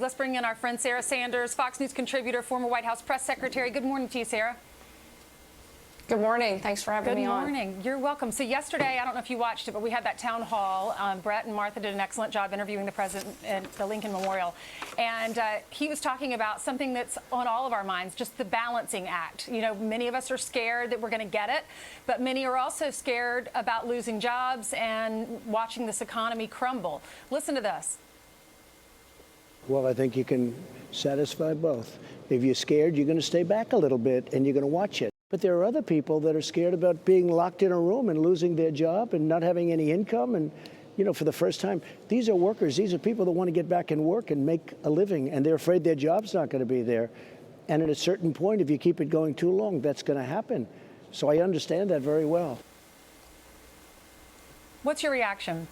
Let's bring in our friend Sarah Sanders, Fox News contributor, former White House press secretary. Good morning to you, Sarah. Good morning. Thanks for having me on. Good morning. You're welcome. So yesterday, I don't know if you watched it, but we had that town hall. Brett and Martha did an excellent job interviewing the president at the Lincoln Memorial. And he was talking about something that's on all of our minds, just the balancing act. You know, many of us are scared that we're going to get it, but many are also scared about losing jobs and watching this economy crumble. Listen to this. Well, I think you can satisfy both. If you're scared, you're going to stay back a little bit and you're going to watch it. But there are other people that are scared about being locked in a room and losing their job and not having any income. And, you know, for the first time, these are workers. These are people that want to get back and work and make a living. And they're afraid their job's not going to be there. And at a certain point, if you keep it going too long, that's going to happen. So I understand that very well. What's your reaction?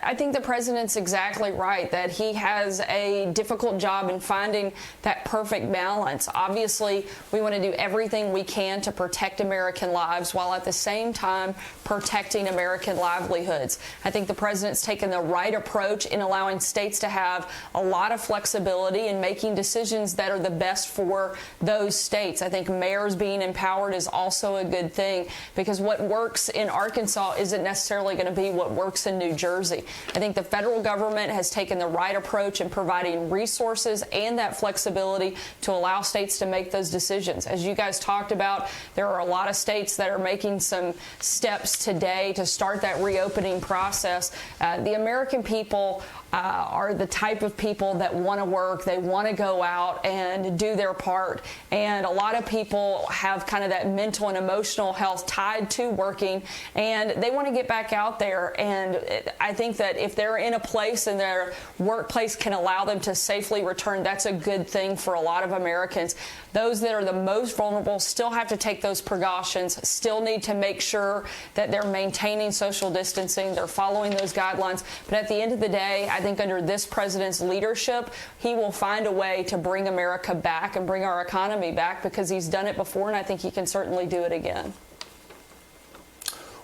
I think the president's exactly right that he has a difficult job in finding that perfect balance. Obviously, we want to do everything we can to protect American lives while at the same time protecting American livelihoods. I think the president's taken the right approach in allowing states to have a lot of flexibility in making decisions that are the best for those states. I think mayors being empowered is also a good thing because what works in Arkansas isn't necessarily going to be what works in New Jersey. I think the federal government has taken the right approach in providing resources and that flexibility to allow states to make those decisions. As you guys talked about, there are a lot of states that are making some steps today to start that reopening process. The American people are the type of people that want to work, they want to go out and do their part. And a lot of people have kind of that mental and emotional health tied to working, and they want to get back out there. And I think that if they're in a place and their workplace can allow them to safely return, that's a good thing for a lot of Americans. Those that are the most vulnerable still have to take those precautions, still need to make sure that they're maintaining social distancing, they're following those guidelines. But at the end of the day, I think under this president's leadership, he will find a way to bring America back and bring our economy back because he's done it before, and I think he can certainly do it again.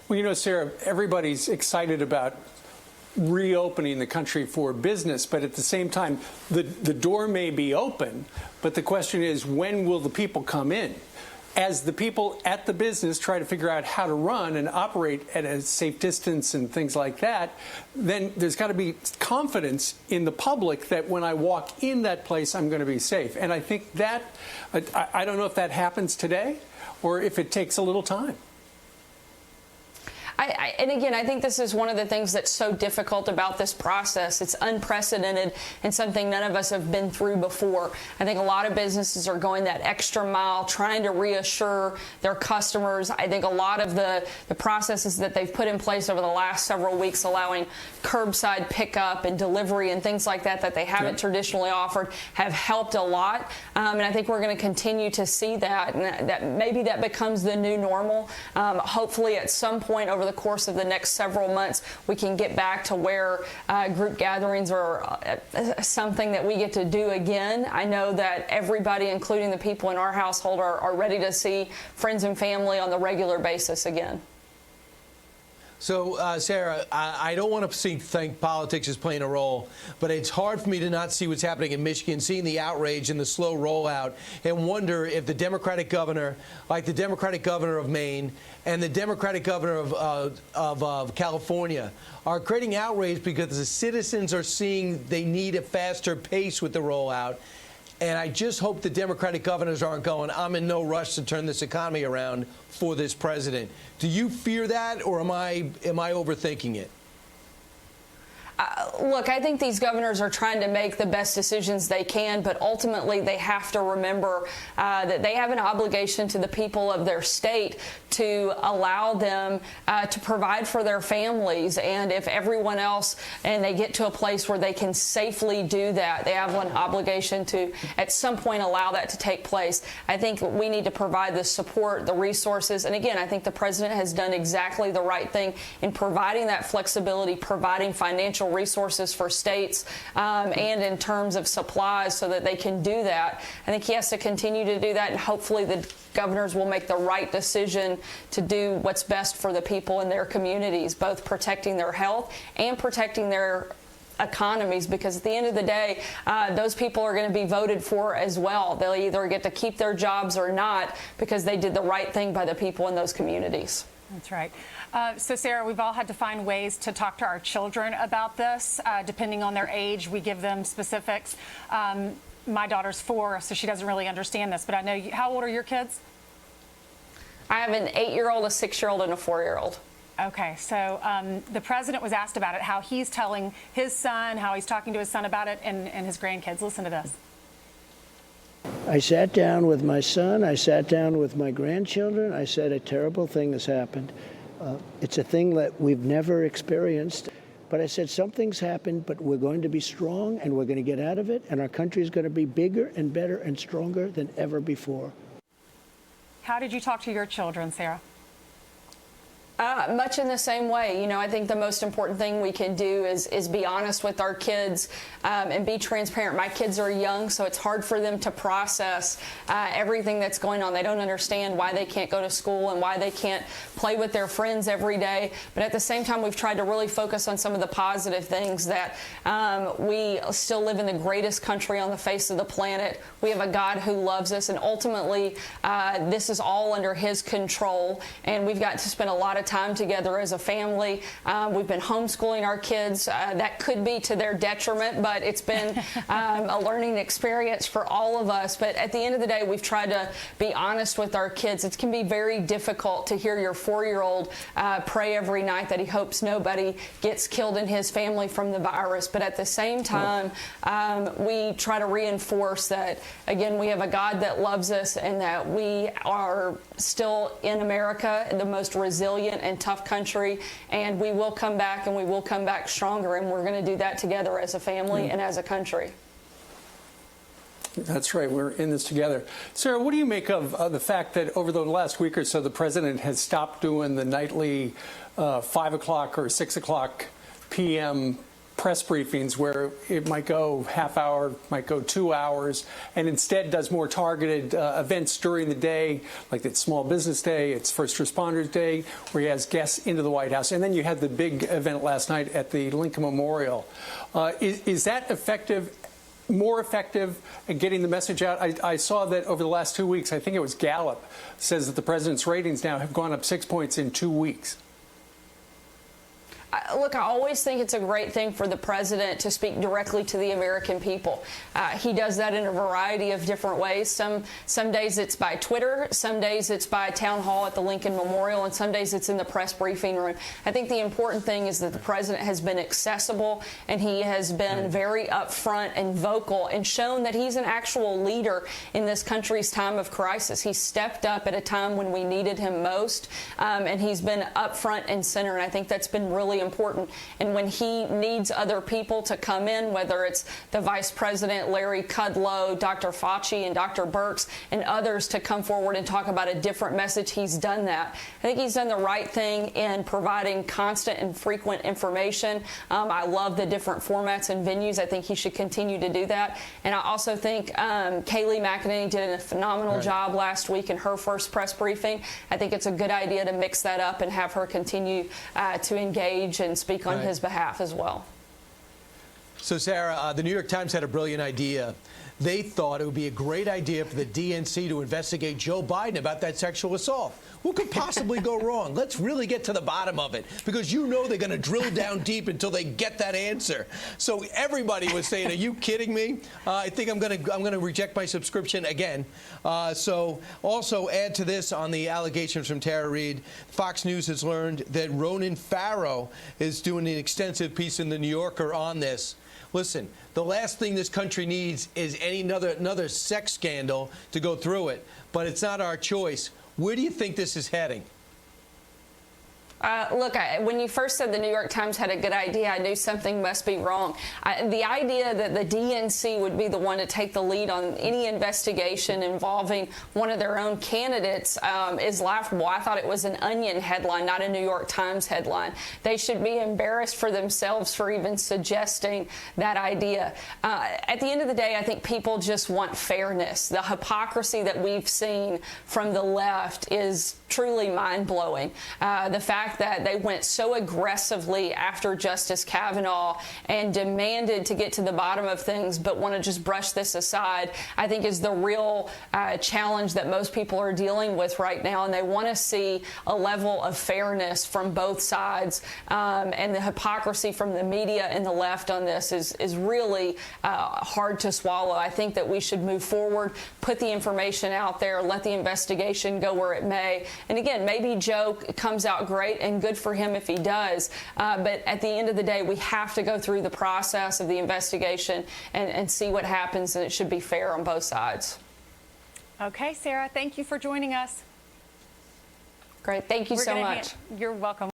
Well, you know, Sarah, everybody's excited about reopening the country for business, but at the same time, the door may be open, but the question is, when will the people come in? As the people at the business try to figure out how to run and operate at a safe distance and things like that, then there's got to be confidence in the public that when I walk in that place, I'm going to be safe. And I think that, I don't know if that happens today or if it takes a little time. And again, I think this is one of the things that's so difficult about this process. It's unprecedented and something none of us have been through before. I think a lot of businesses are going that extra mile, trying to reassure their customers. I think a lot of the processes that they've put in place over the last several weeks, allowing curbside pickup and delivery and things like that that they haven't traditionally offered, have helped a lot. And I think we're going to continue to see that, and that maybe that becomes the new normal. Hopefully at some point over the course of the next several months, we can get back to where group gatherings are something that we get to do again. I know that everybody, including the people in our household, are ready to see friends and family on the regular basis again. So, Sarah, I don't want to think politics is playing a role, but it's hard for me to not see what's happening in Michigan, seeing the outrage and the slow rollout, and wonder if the Democratic governor, like the Democratic governor of Maine and the Democratic governor of California, are creating outrage because the citizens are seeing they need a faster pace with the rollout. And I just hope the Democratic governors aren't going, I'm in no rush to turn this economy around for this president. Do you fear that, or am I overthinking it? Look, I think these governors are trying to make the best decisions they can, but ultimately they have to remember that they have an obligation to the people of their state to allow them to provide for their families. And if everyone else, and they get to a place where they can safely do that, they have an obligation to at some point allow that to take place. I think we need to provide the support, the resources. And again, I think the president has done exactly the right thing in providing that flexibility, providing financial resources for states and in terms of supplies so that they can do that. I think he has to continue to do that, and hopefully the governors will make the right decision to do what's best for the people in their communities, both protecting their health and protecting their economies, because at the end of the day, those people are going to be voted for as well. They'll either get to keep their jobs or not because they did the right thing by the people in those communities. That's right. So, Sarah, we've all had to find ways to talk to our children about this. Depending on their age, we give them specifics. My daughter's 4, so she doesn't really understand this, but I know how old are your kids? I have an 8-year-old, a 6-year-old, and a 4-year-old. Okay, so the president was asked about it, how he's telling his son, how he's talking to his son about it, and his grandkids. Listen to this. I sat down with my son. I sat down with my grandchildren. I said a terrible thing has happened. It's a thing that we've never experienced. But I said something's happened, but we're going to be strong, and we're going to get out of it, and our country is going to be bigger and better and stronger than ever before. How did you talk to your children, Sarah? Much in the same way. You know, I think the most important thing we can do is be honest with our kids and be transparent. My kids are young, so it's hard for them to process everything that's going on. They don't understand why they can't go to school and why they can't play with their friends every day. But at the same time, we've tried to really focus on some of the positive things, that we still live in the greatest country on the face of the planet. We have a God who loves us, and ultimately, this is all under His control, and we've got to spend a lot of time together as a family. We've been homeschooling our kids. That could be to their detriment, but it's been a learning experience for all of us. But at the end of the day, we've tried to be honest with our kids. It can be very difficult to hear your 4-year-old pray every night that he hopes nobody gets killed in his family from the virus. But at the same time, we try to reinforce that, again, we have a God that loves us, and that we are still in America, the most resilient and tough country, and we will come back, and we will come back stronger, and we're going to do that together as a family and as a country. That's right. We're in this together. Sarah, what do you make of the fact that over the last week or so, the president has stopped doing the nightly 5 o'clock or 6 o'clock p.m. press briefings where it might go half hour, might go 2 hours, and instead does more targeted events during the day, like it's Small Business Day, it's First Responders Day, where he has guests into the White House. And then you had the big event last night at the Lincoln Memorial. Is that effective? More effective at getting the message out? I saw that over the last 2 weeks, I think it was Gallup, says that the president's ratings now have gone up 6 points in 2 weeks. Look, I always think it's a great thing for the president to speak directly to the American people. He does that in a variety of different ways. Some days it's by Twitter, some days it's by town hall at the Lincoln Memorial, and some days it's in the press briefing room. I think the important thing is that the president has been accessible, and he has been very upfront and vocal and shown that he's an actual leader in this country's time of crisis. He stepped up at a time when we needed him most, and he's been upfront and center, and I think that's been really important. And when he needs other people to come in, whether it's the Vice President, Larry Kudlow, Dr. Fauci, and Dr. Birx, and others to come forward and talk about a different message, he's done that. I think he's done the right thing in providing constant and frequent information. I love the different formats and venues. I think he should continue to do that. And I also think Kayleigh McEnany did a phenomenal job last week in her first press briefing. I think it's a good idea to mix that up and have her continue to engage and speak on his behalf as well. So, Sarah, the New York Times had a brilliant idea. They thought it would be a great idea for the DNC to investigate Joe Biden about that sexual assault. What could possibly go wrong? Let's really get to the bottom of it, because you know they're going to drill down deep until they get that answer. So everybody was saying, "Are you kidding me? I think I'm going to reject my subscription again." So also add to this on the allegations from Tara Reid, Fox News has learned that Ronan Farrow is doing an extensive piece in the New Yorker on this. Listen, the last thing this country needs is another sex scandal to go through it, but it's not our choice. Where do you think this is heading? Look, when you first said the New York Times had a good idea, I knew something must be wrong. The idea that the DNC would be the one to take the lead on any investigation involving one of their own candidates is laughable. I thought it was an Onion headline, not a New York Times headline. They should be embarrassed for themselves for even suggesting that idea. At the end of the day, I think people just want fairness. The hypocrisy that we've seen from the left is truly mind-blowing. The fact fact that they went so aggressively after Justice Kavanaugh and demanded to get to the bottom of things, but want to just brush this aside, I think is the real challenge that most people are dealing with right now. And they want to see a level of fairness from both sides. And the hypocrisy from the media and the left on this is really hard to swallow. I think that we should move forward, put the information out there, let the investigation go where it may. And again, maybe Joe comes out great, and good for him if he does. But at the end of the day, we have to go through the process of the investigation and see what happens, and it should be fair on both sides. Okay, Sarah, thank you for joining us. Great. Thank you so much. You're welcome.